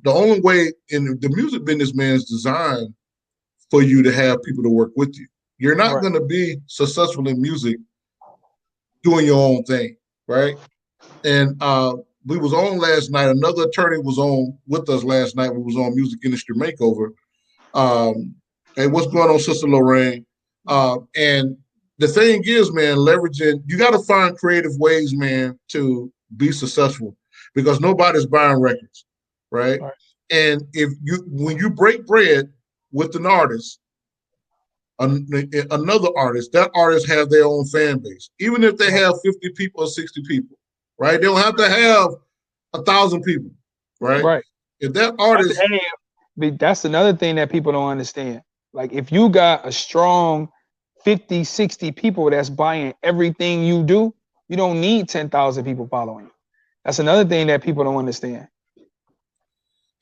The only way in the music business, man, is designed for you to have people to work with you. You're not going to be successful in music doing your own thing, right? And we was on last night. Another attorney was on with us last night. We was on Music Industry Makeover. Hey, what's going on, Sister Lorraine? And the thing is, man, leveraging, you got to find creative ways, man, to be successful because nobody's buying records, right? And when you break bread with an artist, another artist, that artist has their own fan base, even if they have 50 people or 60 people, right? They don't have to have 1,000 people, right? Right. If that artist, that's another thing that people don't understand. Like if you got a strong 50, 60 people that's buying everything you do, you don't need 10,000 people following you. That's another thing that people don't understand.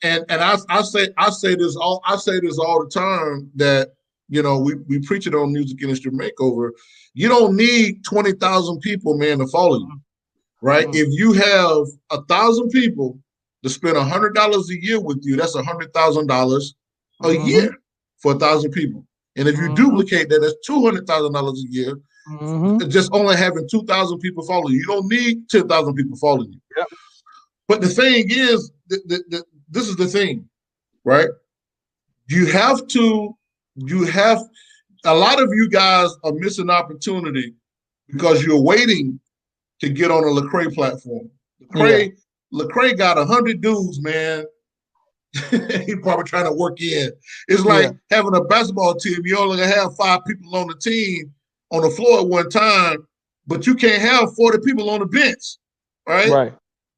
And I say this all the time that, you know, we preach it on Music Industry Makeover. You don't need 20,000 people, man, to follow you, right? Mm-hmm. If you have 1,000 people to spend $100 a year with you, that's $100,000 a year for 1,000 people. And if you duplicate that, that's $200,000 a year. Just only having 2,000 people follow you. You don't need 10,000 people following you. Yep. But the thing is, this is the thing, right? A lot of you guys are missing opportunity because you're waiting to get on a Lecrae platform. Lecrae got 100 dudes, man. He probably trying to work in. It's like having a basketball team. You only have 5 people on the team on the floor at one time, but you can't have 40 people on the bench, right? Right.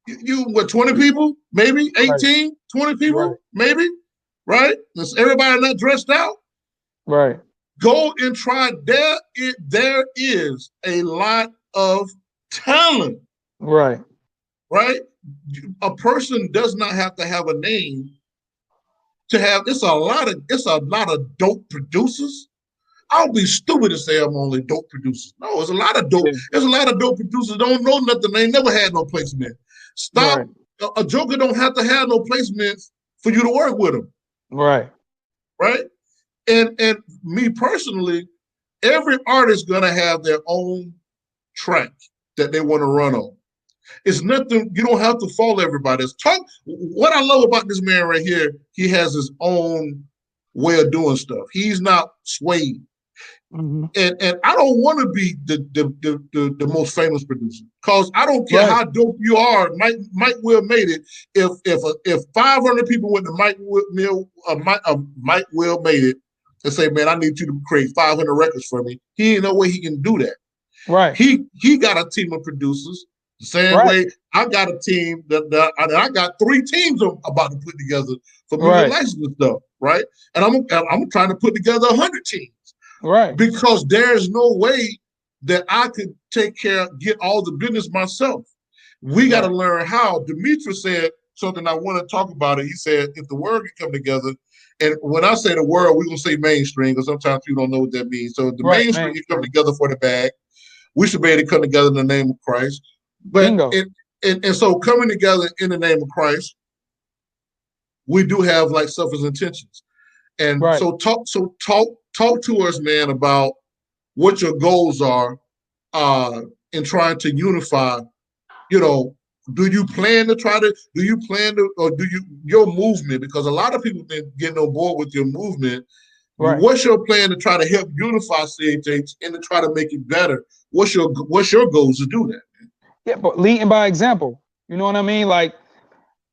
You what, 20 people, maybe 18, 20 people, maybe, right? Is everybody not dressed out? Right. Go and try. There is a lot of talent. Right. Right? A person does not have to have a name to have. It's a lot of dope producers. I'll be stupid to say I'm only dope producers. No, there's a lot of dope. There's a lot of dope producers don't know nothing. They never had no placement. Stop. Right. A joker don't have to have no placements for you to work with them. Right. Right. And me personally, every artist gonna have their own track that they want to run on. It's nothing. You don't have to follow everybody. What I love about this man right here, he has his own way of doing stuff. He's not swayed. And I don't want to be the most famous producer because I don't care how dope you are. Mike Will made it. If 500 people went to Mike Will made it and say, man, I need you to create 500 records for me. He ain't no way he can do that. Right. He got a team of producers. The same way I got a team that I got 3 teams I'm about to put together for music license stuff, right? And I'm trying to put together 100 teams. Right. Because there's no way that I could get all the business myself. We got to learn how. Demetrius said something I want to talk about it. He said, if the word can come together, and when I say the word, we're going to say mainstream because sometimes people don't know what that means. So if the mainstream can come together for the bag, we should be able to come together in the name of Christ. But and so coming together in the name of Christ, we do have like selfish intentions. And so talk to us, man, about what your goals are in trying to unify. You know, do you plan or your movement? Because a lot of people been getting on board with your movement. What's your plan to try to help unify CHH and to try to make it better? What's your goals to do that? Yeah, but leading by example. You know what I mean? Like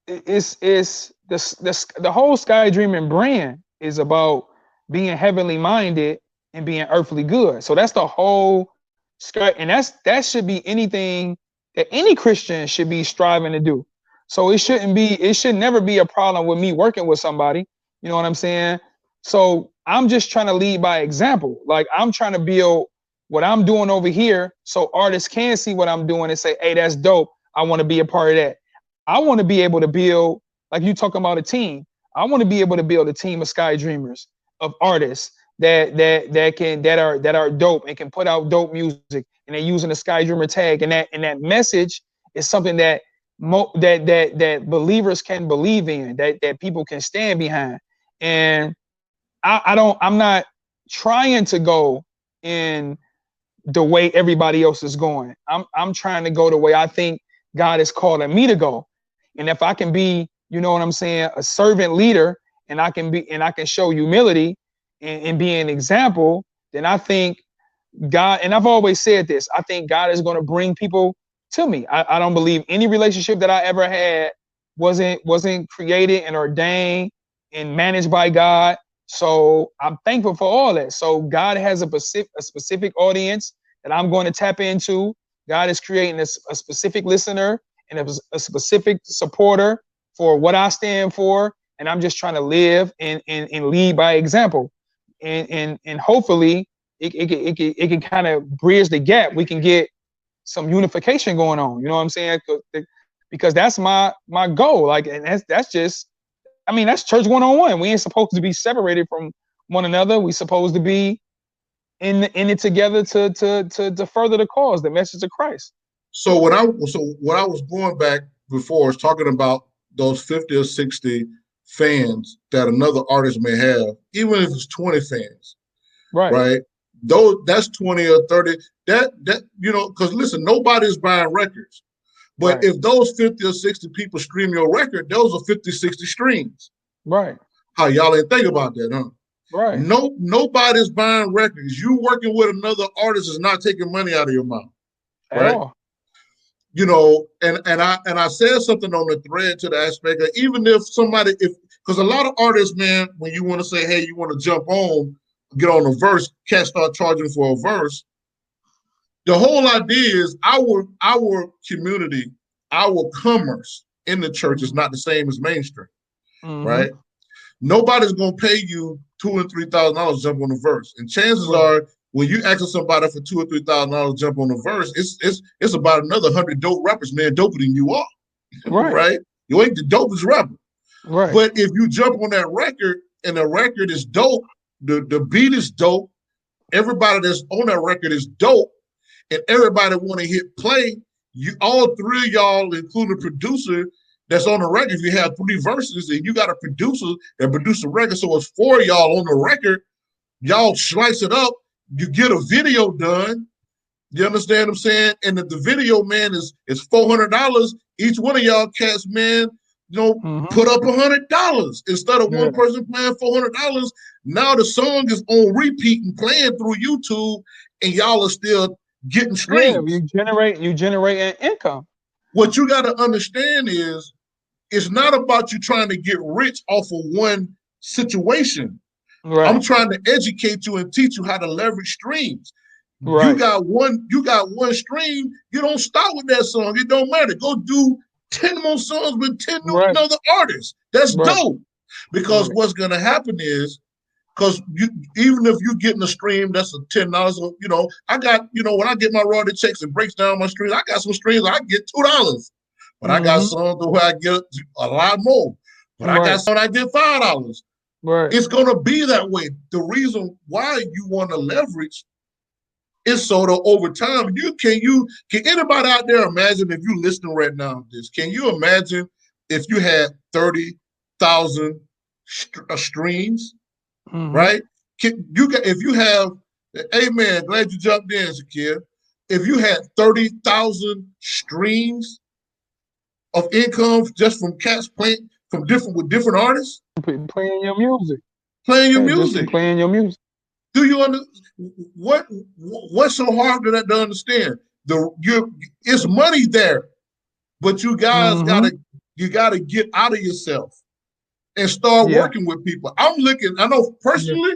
it's the whole Sky Dreaming brand is about being heavenly minded and being earthly good. So that's the whole Sky, and that should be anything that any Christian should be striving to do. So it should never be a problem with me working with somebody. You know what I'm saying? So I'm just trying to lead by example. Like I'm trying to build what I'm doing over here so artists can see what I'm doing and say, hey, that's dope. I want to be a part of that. I want to be able to build, like you talking about a team. I want to be able to build a team of Sky Dreamers, of artists that are dope and can put out dope music, and they're using the Sky Dreamer tag. And that message is something that that believers can believe in, that people can stand behind. And I'm not trying to go in the way everybody else is going. I'm trying to go the way I think God is calling me to go. And if I can be, you know what I'm saying, a servant leader, and I can show humility and be an example, then I think God, and I've always said this, I think God is going to bring people to me. I don't believe any relationship that I ever had wasn't created and ordained and managed by God. So I'm thankful for all that. So God has a specific audience that I'm going to tap into. God is creating a specific listener and a specific supporter for what I stand for. And I'm just trying to live and lead by example. And hopefully it can kind of bridge the gap. We can get some unification going on. You know what I'm saying? Because that's my goal. Like, and that's just, I mean, that's church 101. We ain't supposed to be separated from one another. We supposed to be in it together to further the cause, the message of Christ. So what I was going back before is talking about those 50 or 60 fans that another artist may have, even if it's 20 fans, right? Though that's 20 or 30. That because listen, nobody's buying records. But if those 50 or 60 people stream your record, those are 50, 60 streams. Right. How y'all ain't think about that, huh? Right. Nobody's buying records. You working with another artist is not taking money out of your mouth. Right. At all. And I said something on the thread to the aspect of, even if somebody, because a lot of artists, man, when you want to say, hey, you want to jump on, get on a verse, cats start charging for a verse. The whole idea is our community, our commerce in the church is not the same as mainstream, right? Nobody's gonna pay you $2,000 and $3,000 to jump on a verse, and chances are, when you ask somebody for $2,000 or $3,000 to jump on a verse, it's about another 100 dope rappers, man, doper than you are, right? You ain't the dopest rapper, right? But if you jump on that record and the record is dope, the beat is dope, everybody that's on that record is dope, and everybody want to hit play, you all three of y'all, including the producer that's on the record, if you have 3 verses and you got a producer that produce a record, so it's 4 of y'all on the record, y'all slice it up, you get a video done, you understand what I'm saying? And if the video, man, is $400, each one of y'all cats, man, put up $100 instead of one person playing $400. Now the song is on repeat and playing through YouTube, and y'all are still getting streams. Yeah, you generate an income. What you got to understand is, it's not about you trying to get rich off of one situation. Right. I'm trying to educate you and teach you how to leverage streams. Right. You got one stream. You don't start with that song. It don't matter. Go do 10 more songs with 10 other artists. That's dope. Because what's going to happen is, because even if you're getting a stream that's a $10, I got, when I get my royalty checks and breaks down my streams, I got some streams I get $2. But I got songs where I get a lot more. But I got songs I get $5. Right. It's going to be that way. The reason why you want to leverage is so that over time, can anybody out there imagine, if you listening right now to this, can you imagine if you had 30,000 streams, right? If you have, amen, glad you jumped in, Shakir. If you had 30,000 streams of income just from cats playing with different artists, playing your music, playing your music. Do you understand what's so hard to understand? It's money there, but you guys gotta get out of yourself and start working with people. I know personally,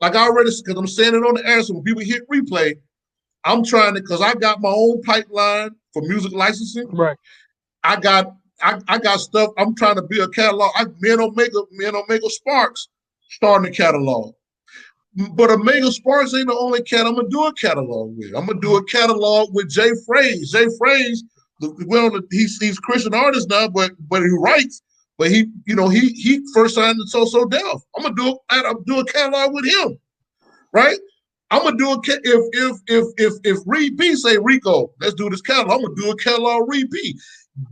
like I already, because I'm saying it on the air, so when people hit replay, I'm trying to, because I got my own pipeline for music licensing. Right. I got stuff. I'm trying to build a catalog. Me and Omega Sparks starting a catalog. But Omega Sparks ain't the only cat I'm gonna do a catalog with. I'm gonna do a catalog with Jay Fraze. Jay Fraze, he's Christian artist now, but he writes. But he first signed to So Def. I'm gonna do a catalog with him, right? I'm gonna do if Reed B say, Rico, let's do this catalog, I'm gonna do a catalog Reed B.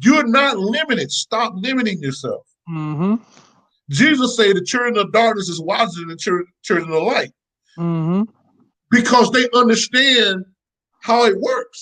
You're not limited. Stop limiting yourself. Mm-hmm. Jesus said the children of darkness is wiser than the children of light Mm-hmm. because they understand how it works.